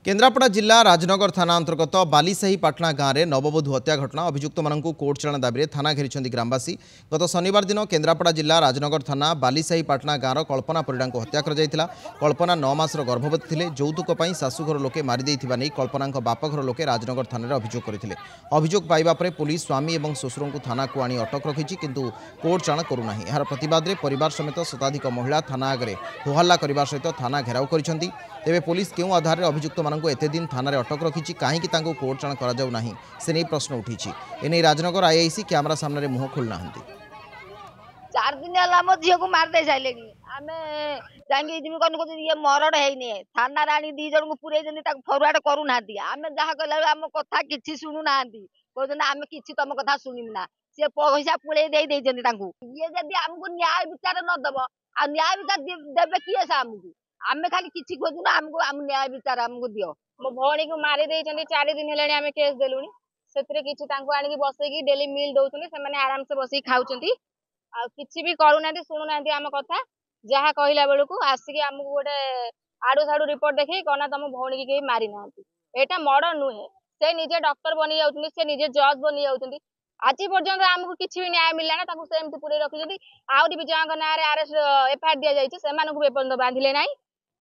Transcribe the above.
केन्द्रापड़ा जिला राजनगर थाना अंतर्गत बालीसाही पाटना गाँव में नवबधू हत्या घटना अभियुक्त मानू कोर्ट चालाण दाबी थाना घेरी ग्रामवासी। गत शनिवार दिन केन्द्रापड़ा जिला राजनगर थाना बालीसाही पाटना गाँव कल्पना परिड़ा को हत्या कर कल्पना 9 मासर गर्भवती थे। यौतुक शाशुघर लोके मारिदे कल्पना बापघर लोके राजनगर थाना अभियोग करते। अभियोग पाइबा परे पुलिस स्वामी और श्वशुर को थाना को आनी अटक रखी किंतु कोर्ट चालाण करूना। यार प्रतिवाद में परिवार समेत शताधिक महिला थाना आगे होहल्ला करने सहित थाना घेराव कर तेबे पुलिस क्यों आधार में अभियुक्त मानू एते दिन थाना अटक रखी कहीं कोर्ट चालाण करा से नहीं प्रश्न उठी। एने राजनगर आईआईसी कैमरा सामने मुह खोलना। 4 दिन है मो झील को मार दे सारे आम ये मरण है थाना राणी 2 जन को पूरे फरवार्ड करूना आम जहाँ कहला आम कथा कि शुणुना कहते आम कि तुम कथा शुणुना सी पैसा पुड़े ये जब आमको न्याय विचार नदब आ न्याय विचार देवे किए से आमको आम खाली किसी खोजुना आमको आम न्याय विचार आमको दियो। मो भौणी को मारी 4 दिन है केस देलुनी से आनिकी बसैकी डेली मिल दौरान से आराम से बस खाऊँ किसी भी करूना शुणुना आम कथा जहाँ कहला बेलू आसिक आमको गोटे आड़ू साड़ू रिपोर्ट देखी कहना तुम भौणी की कहीं मारी ना यहाँ मर्डर नुहे से निजे डॉक्टर बनी जाऊँ से निजे जज बनी जाऊँ आज पर्यंत आमको किसी भी न्याय मिलना ना पूरे रखी आहरी भी जहाँ ना आरएस्ट एफआईआर दि जाए से बांधिले ना।